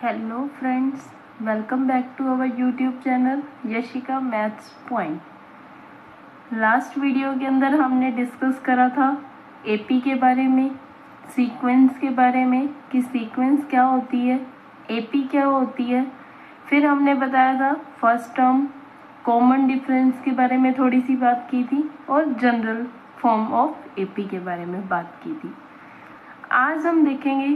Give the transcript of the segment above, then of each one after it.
Hello friends, welcome back to our YouTube channel Yashika maths point. Last video के अंदर हमने discuss करा था एपी के बारे में, सीक्वेंस के बारे में कि सीक्वेंस क्या होती है, एपी क्या होती है। फिर हमने बताया था फर्स्ट टर्म, कॉमन डिफरेंस के बारे में थोड़ी सी बात की थी और जनरल फॉर्म ऑफ एपी के बारे में बात की थी। आज हम देखेंगे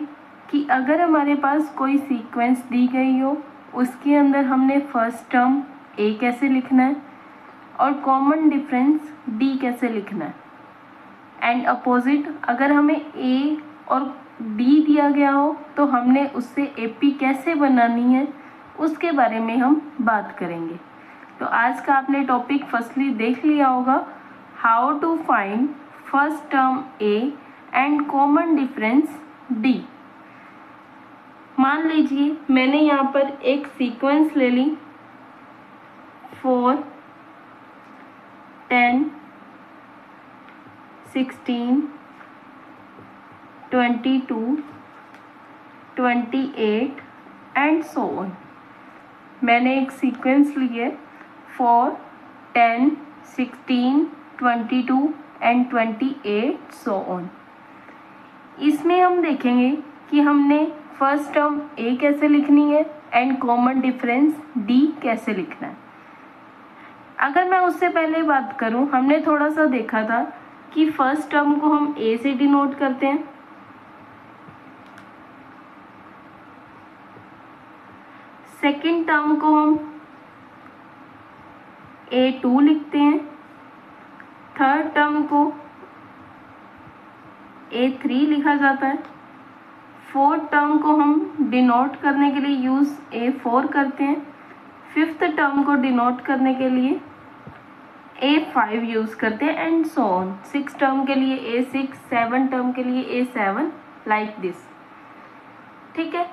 कि अगर हमारे पास कोई सीक्वेंस दी गई हो, उसके अंदर हमने फर्स्ट टर्म ए कैसे लिखना है और कॉमन डिफरेंस डी कैसे लिखना है। एंड अपोजिट, अगर हमें ए और डी दिया गया हो तो हमने उससे एपी कैसे बनानी है, उसके बारे में हम बात करेंगे। तो आज का आपने टॉपिक फर्स्टली देख लिया होगा, how to find first term a and common difference d. मान लीजिए मैंने यहाँ पर एक सीक्वेंस ले ली 4, 10, 16, 22, 28 एंड सो ऑन। मैंने एक सीक्वेंस ली है 4, 10, 16, 22 एंड 28 सो ऑन। इसमें हम देखेंगे कि हमने फर्स्ट टर्म ए कैसे लिखनी है एंड कॉमन डिफरेंस डी कैसे लिखना है। अगर मैं उससे पहले बात करूं, हमने थोड़ा सा देखा था कि फर्स्ट टर्म को हम ए से डिनोट करते हैं, सेकंड टर्म को हम A2 लिखते हैं, थर्ड टर्म को A3 लिखा जाता है, फोर्थ टर्म को हम डिनोट करने के लिए यूज A4 करते हैं, फिफ्थ टर्म को डिनोट करने के लिए A5 यूज करते हैं and so on. Six term के लिए A6, सेवन टर्म के लिए A7, लाइक दिस। ठीक है,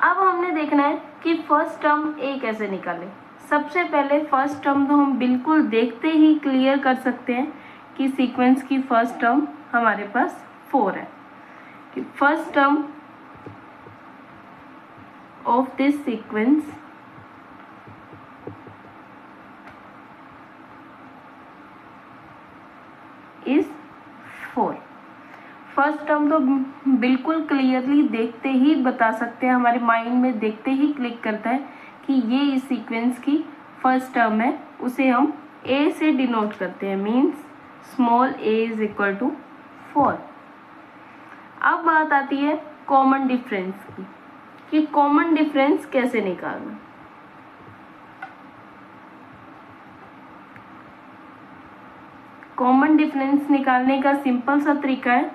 अब हमने देखना है कि फर्स्ट टर्म ए कैसे निकालें। सबसे पहले फर्स्ट टर्म तो हम बिल्कुल देखते ही क्लियर कर सकते हैं कि सीक्वेंस की फर्स्ट टर्म हमारे पास 4 है। कि first term of this sequence is 4। First term तो बिल्कुल क्लियरली देखते ही बता सकते हैं, हमारे माइंड में देखते ही क्लिक करता है कि ये इस सीक्वेंस की फर्स्ट टर्म है। उसे हम a से डिनोट करते हैं, means small a is equal to 4। अब बात आती है कॉमन डिफरेंस की कि कॉमन डिफरेंस कैसे निकालना। कॉमन डिफरेंस निकालने का सिंपल सा तरीका है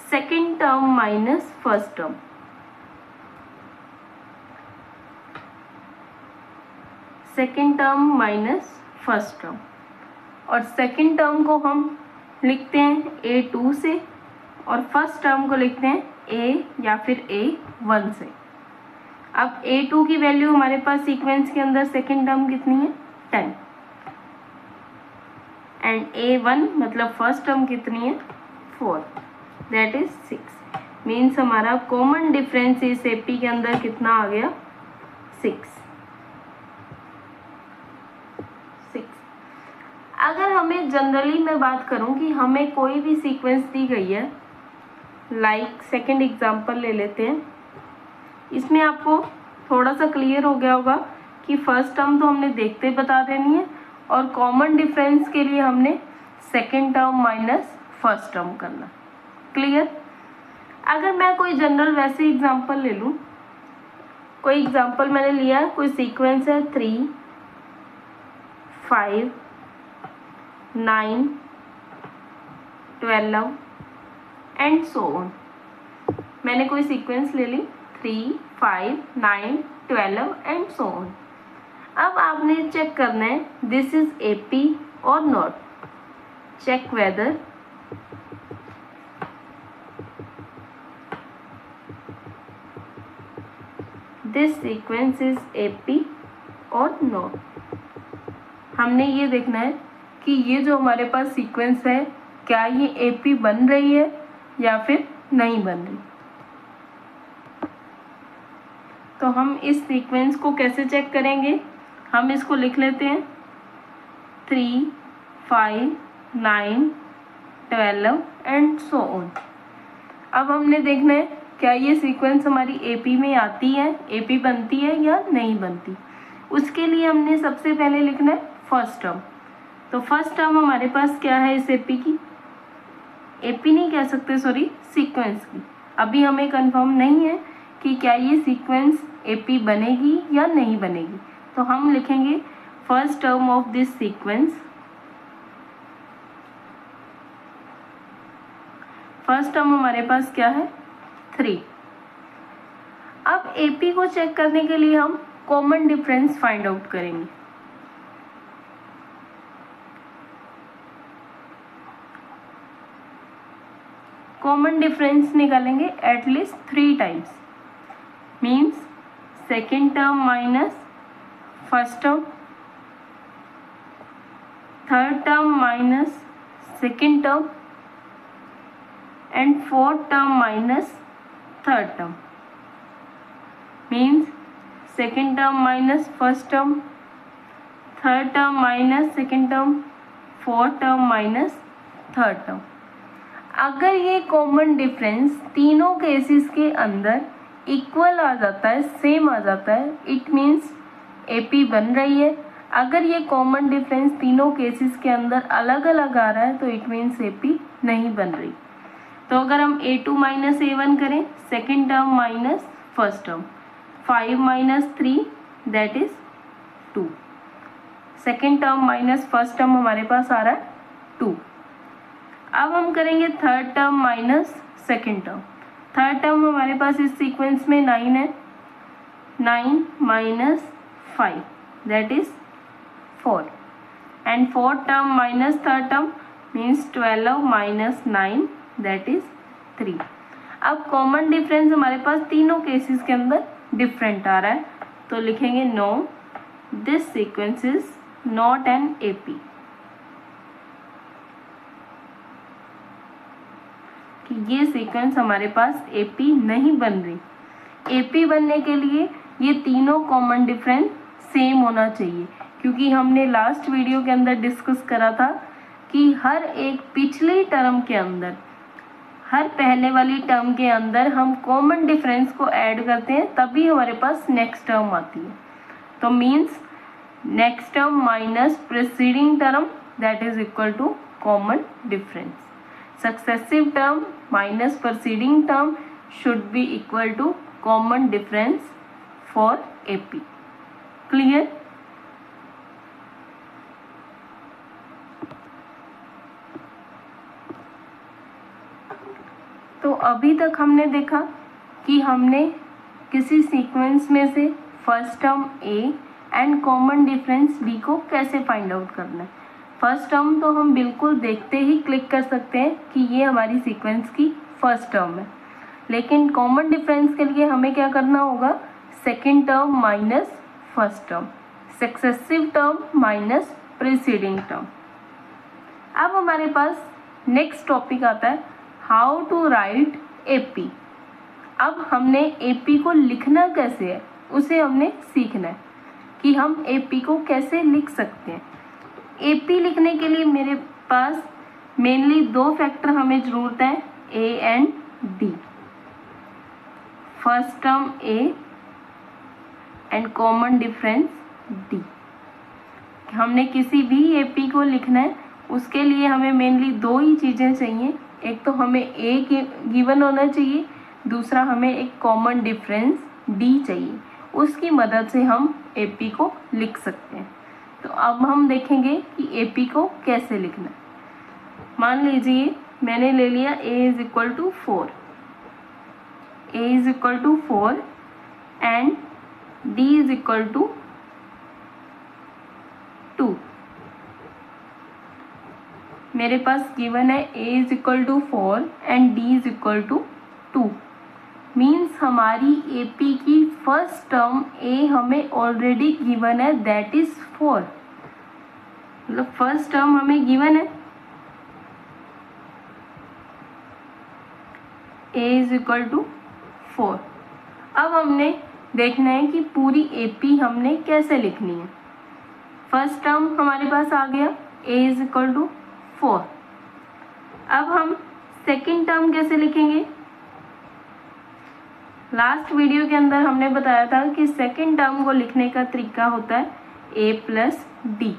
second term minus first term. Second term minus first term, और सेकंड टर्म को हम लिखते हैं A2 से और फर्स्ट टर्म को लिखते हैं A या फिर A1 से। अब A2 की वैल्यू हमारे पास सीक्वेंस के अंदर सेकंड टर्म कितनी है 10, एंड A1 मतलब फर्स्ट टर्म कितनी है 4, दैट इज 6। मीन्स हमारा कॉमन डिफरेंस इस एपी के अंदर कितना आ गया 6। अगर हमें जनरली मैं बात करूं कि हमें कोई भी सीक्वेंस दी गई है, लाइक सेकंड एग्जांपल ले लेते हैं। इसमें आपको थोड़ा सा क्लियर हो गया होगा कि फर्स्ट टर्म तो हमने देखते बता देनी है और कॉमन डिफरेंस के लिए हमने second term minus first term करना। क्लियर? अगर मैं कोई जनरल वैसे एग्जांपल ले लूँ, कोई एग्जांपल मैंने लिया, कोई सीक्वेंस है 3, 5, 9, 12 एंड सो ऑन। मैंने कोई सीक्वेंस ले ली 3, 5, 9, 12 एंड सो ऑन। अब आपने चेक करना है दिस इज एपी और not. Check whether this sequence is AP और नॉट। हमने ये देखना है कि ये जो हमारे पास सीक्वेंस है, क्या ये एपी बन रही है या फिर नहीं बन रही। तो हम इस सीक्वेंस को कैसे चेक करेंगे, हम इसको लिख लेते हैं 3, 5, 9, 12 एंड सो ऑन। अब हमने देखना है क्या ये सीक्वेंस हमारी एपी में आती है, एपी बनती है या नहीं बनती। उसके लिए हमने सबसे पहले लिखना है फर्स्ट टर्म। तो फर्स्ट टर्म हमारे पास क्या है इस एपी की, एपी नहीं कह सकते सॉरी, सीक्वेंस की। अभी हमें कंफर्म नहीं है कि क्या ये सीक्वेंस एपी बनेगी या नहीं बनेगी। तो हम लिखेंगे first term of this sequence. First term हमारे पास क्या है 3। अब एपी को चेक करने के लिए हम कॉमन डिफरेंस फाइंड आउट करेंगे। कॉमन डिफरेंस निकालेंगे at least 3 times, means second term minus first term, third term minus second term and fourth term minus third term, means second term minus first term, third term minus second term, fourth term minus third term. अगर ये common difference तीनों cases के अंदर equal आ जाता है, same आ जाता है, it means AP बन रही है। अगर ये कॉमन डिफरेंस तीनों केसेस के अंदर अलग अलग आ रहा है तो इट मीन्स एपी नहीं बन रही। तो अगर हम a2 माइनस a1 करें, second term minus first term, 5 minus 3 that is 2, second term minus first term हमारे पास आ रहा है 2। अब हम करेंगे third term minus second term. Third term हमारे पास इस सीक्वेंस में 9 है, 9 minus 5 that is 4 and fourth term minus third term means 12 minus 9 that is 3। अब कॉमन डिफरेंस हमारे पास तीनों केसेस के अंदर डिफरेंट आ रहा है, तो लिखेंगे no this sequence is not an AP, कि ये सीक्वेंस हमारे पास एपी नहीं बन रही। एपी बनने के लिए ये तीनों कॉमन डिफरेंस सेम होना चाहिए, क्योंकि हमने लास्ट वीडियो के अंदर डिस्कस करा था कि हर एक पिछली टर्म के अंदर, हर पहले वाली टर्म के अंदर हम कॉमन डिफरेंस को ऐड करते हैं तभी हमारे पास नेक्स्ट टर्म आती है। तो means next term minus preceding term that is equal to common difference. Successive term minus preceding term should be equal to common difference for AP. Clear? तो अभी तक हमने देखा कि हमने किसी सीक्वेंस में से first term a and common difference b को कैसे फाइंड आउट करना है। फर्स्ट टर्म तो हम बिल्कुल देखते ही क्लिक कर सकते हैं कि ये हमारी सीक्वेंस की फर्स्ट टर्म है, लेकिन कॉमन डिफरेंस के लिए हमें क्या करना होगा, second term minus first term, successive term minus preceding term. अब हमारे पास नेक्स्ट टॉपिक आता है हाउ टू राइट एपी। अब हमने एपी को लिखना कैसे है उसे हमने सीखना है कि हम एपी को कैसे लिख सकते हैं। एपी लिखने के लिए मेरे पास मेनली 2 फैक्टर हमें ज़रूरत है, A and D. First term a and common difference D. हमने किसी भी एपी को लिखना है उसके लिए हमें मेनली 2 ही चीज़ें चाहिए, एक तो हमें ए गिवन होना चाहिए, दूसरा हमें एक कॉमन डिफरेंस डी चाहिए। उसकी मदद से हम एपी को लिख सकते हैं। तो अब हम देखेंगे कि एपी को कैसे लिखना है। मान लीजिए मैंने ले लिया a is equal to 4, a is equal to 4 and d is equal to 2। मेरे पास गिवन है a is equal to 4 and d is equal to 2। Means हमारी एपी की फर्स्ट टर्म ए हमें ऑलरेडी गिवन है दैट इज 4। मतलब first term हमें given है a इज इक्वल टू 4। अब हमने देखना है कि पूरी एपी हमने कैसे लिखनी है। फर्स्ट टर्म हमारे पास आ गया a इज इक्वल टू 4। अब हम सेकेंड टर्म कैसे लिखेंगे? लास्ट वीडियो के अंदर हमने बताया था कि सेकेंड टर्म को लिखने का तरीका होता है a plus D.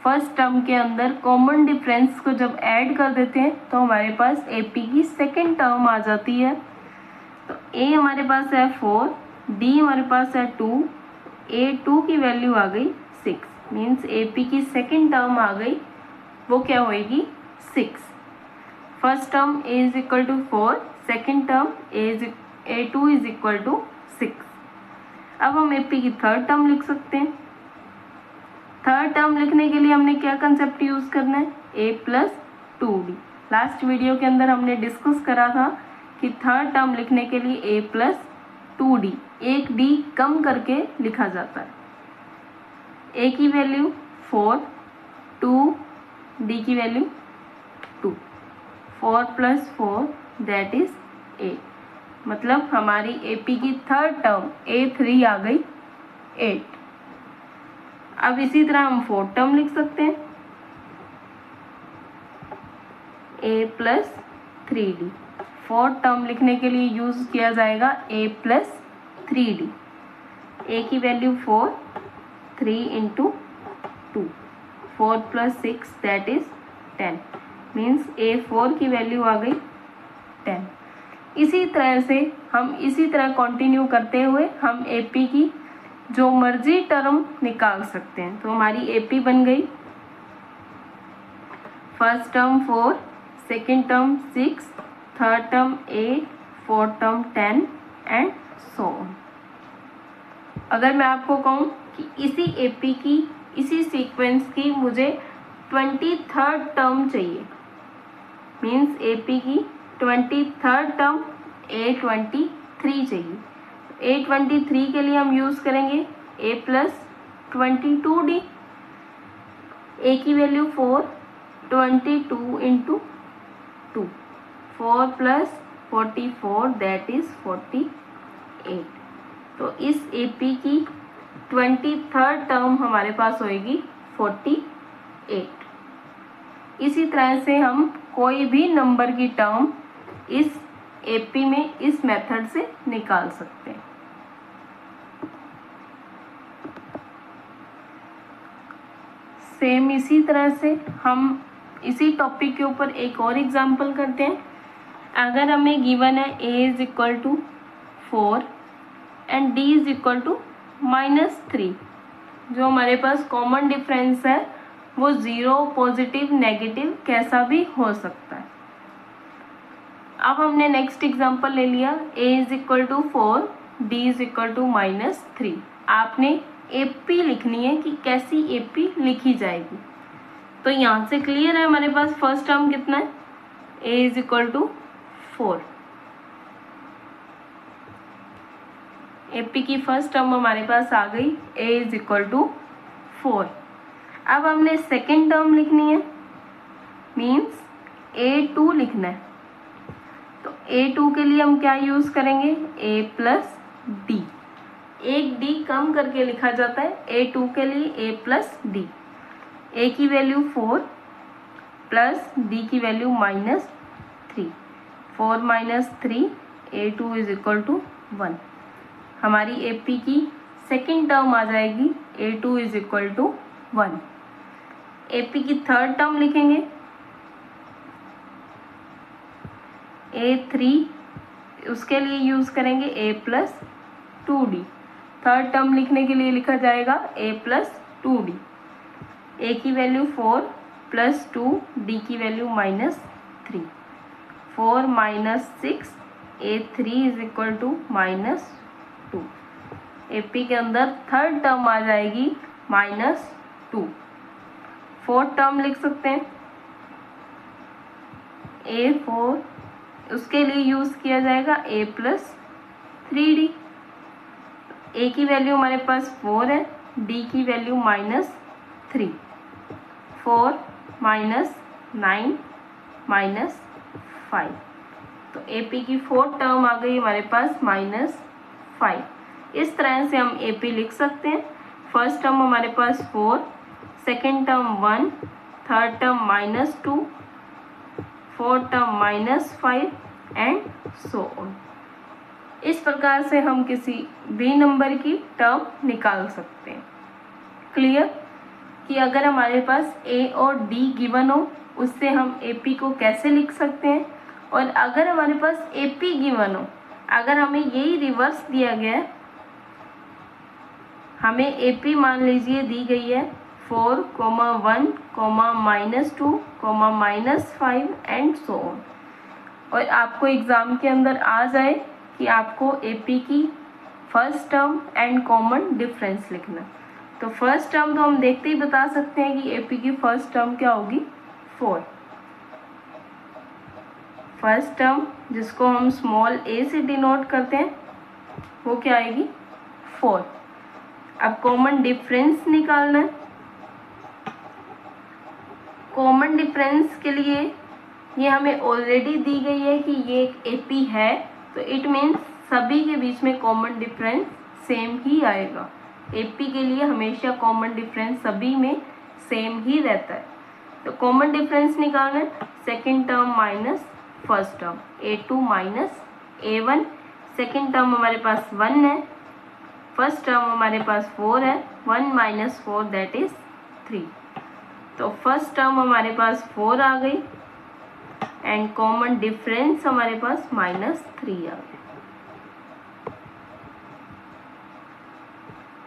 First term के अंदर कॉमन डिफरेंस को जब ऐड कर देते हैं तो हमारे पास एपी की सेकेंड टर्म आ जाती है। तो a हमारे पास है 4, d हमारे पास है 2, a2 की वैल्यू आ गई 6, मीन्स एपी की सेकेंड टर्म आ गई, वो क्या होएगी 6। First term a is equal to 4, second term a2 is equal to 6। अब हम एपी की थर्ड टर्म लिख सकते हैं। थर्ड टर्म लिखने के लिए हमने क्या कंसेप्ट यूज करना है? a plus 2d। Last video के अंदर हमने डिस्कस करा था कि थर्ड टर्म लिखने के लिए a प्लस 2d, एक d कम करके लिखा जाता है। a की वैल्यू 4, 2, d की वैल्यू 2, 4 प्लस 4 दैट इज 8। मतलब हमारी एपी की थर्ड टर्म a3 आ गई 8। अब इसी तरह हम फोर्थ टर्म लिख सकते हैं a plus 3d। Fourth term लिखने के लिए यूज किया जाएगा a प्लस 3d। a की value 4, 3 into 2, 4 plus 6 that is 10, means a4 की वैल्यू आ गई 10। इसी तरह से हम इसी तरह कंटिन्यू करते हुए हम एपी की जो मर्जी टर्म निकाल सकते हैं। तो हमारी एपी बन गई first term 4, second term 6, third term 8, fourth term 10 and so on. अगर मैं आपको कहूँ कि इसी एपी की इसी सीक्वेंस की मुझे 23rd टर्म चाहिए, मीन्स एपी की 23rd टर्म a23 चाहिए। a23 के लिए हम यूज करेंगे a प्लस 22d। a की value 4, 22 into 2, 4 plus 44 that is 48। तो इस एपी की 23rd टर्म हमारे पास होएगी 48। इसी तरह से हम कोई भी नंबर की टर्म इस एपी में इस मेथड से निकाल सकते हैं। सेम इसी तरह से हम इसी टॉपिक के ऊपर एक और एग्जांपल करते हैं। अगर हमें गिवन है a is equal to 4 and d is equal to -3, जो हमारे पास कॉमन डिफरेंस है वो 0, पॉजिटिव, नेगेटिव कैसा भी हो सकता है। अब हमने नेक्स्ट एग्जांपल ले लिया a is equal to 4, d is equal to -3। आपने एपी लिखनी है कि कैसी एपी लिखी जाएगी। तो यहाँ से क्लियर है हमारे पास फर्स्ट टर्म कितना है, a is equal to 4। AP की फर्स्ट टर्म हमारे पास आ गई a इज इक्वल टू 4। अब हमने सेकेंड टर्म लिखनी है, मीन्स a2 लिखना है। तो a2 के लिए हम क्या यूज करेंगे, a प्लस डी। एक d कम करके लिखा जाता है a2 के लिए a प्लस डी। a की वैल्यू 4 प्लस d की value -3, 4 - 3 a2 is equal to 1। हमारी एपी की सेकेंड टर्म आ जाएगी a2 is equal to 1। AP की थर्ड टर्म लिखेंगे a3, उसके लिए यूज करेंगे a plus 2d। Third term लिखने के लिए लिखा जाएगा a प्लस 2d। a की वैल्यू 4 प्लस 2, d की value -3, 4 - 6 a3 is equal to -2। AP के अंदर थर्ड टर्म आ जाएगी -2। फोर्थ टर्म लिख सकते हैं a4, उसके लिए यूज किया जाएगा a प्लस 3d। a की वैल्यू हमारे पास 4 है, d की वैल्यू -3, 4 - 9 -5। तो AP की फोर्थ टर्म आ गई हमारे पास -5। इस तरह से हम AP लिख सकते हैं। फर्स्ट टर्म हमारे पास 4, second term 1, third term -2, fourth term -5 and so on. इस प्रकार से हम किसी भी नंबर की टर्म निकाल सकते हैं। क्लियर कि अगर हमारे पास A और D गिवन हो उससे हम AP को कैसे लिख सकते हैं, और अगर हमारे पास AP गिवन हो, अगर हमें यही रिवर्स दिया गया है, हमें AP मान लीजिए दी गई है 4, 1, -2, -5 एंड सो ऑन, और आपको एग्ज़ाम के अंदर आ जाए कि आपको AP की first term and common difference लिखना, तो फर्स्ट टर्म तो हम देखते ही बता सकते हैं कि AP की फर्स्ट टर्म क्या होगी, 4। फर्स्ट टर्म जिसको हम स्मॉल a से डिनोट करते हैं वो क्या आएगी, 4। अब कॉमन डिफरेंस निकालना है। कॉमन डिफरेंस के लिए ये हमें ऑलरेडी दी गई है कि ये एक AP है, तो इट मीन्स सभी के बीच में कॉमन डिफरेंस सेम ही आएगा। AP के लिए हमेशा कॉमन डिफरेंस सभी में सेम ही रहता है। तो कॉमन डिफरेंस निकालना है, second term minus first term, A2 minus A1। Second term हमारे पास 1 है, फर्स्ट टर्म हमारे पास 4 है, 1 - 4 दैट इज 3। तो फर्स्ट टर्म हमारे पास 4 आ गई एंड कॉमन डिफरेंस हमारे पास -3 आ गया।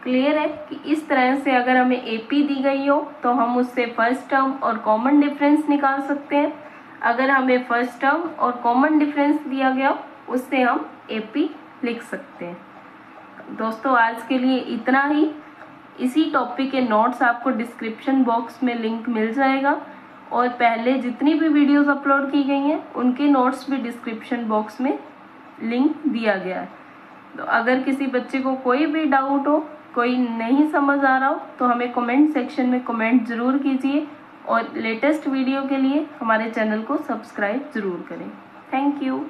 क्लियर है कि इस तरह से अगर हमें AP दी गई हो तो हम उससे फर्स्ट टर्म और कॉमन डिफरेंस निकाल सकते हैं। अगर हमें फर्स्ट टर्म और कॉमन डिफरेंस दिया गया उससे हम AP लिख सकते हैं। दोस्तों आज के लिए इतना ही। इसी टॉपिक के नोट्स आपको डिस्क्रिप्शन बॉक्स में लिंक मिल जाएगा, और पहले जितनी भी वीडियोस अपलोड की गई हैं उनके नोट्स भी डिस्क्रिप्शन बॉक्स में लिंक दिया गया है। तो अगर किसी बच्चे को कोई भी डाउट हो, कोई नहीं समझ आ रहा हो, तो हमें कमेंट सेक्शन में कमेंट ज़रूर कीजिए, और लेटेस्ट वीडियो के लिए हमारे चैनल को सब्सक्राइब ज़रूर करें। Thank you.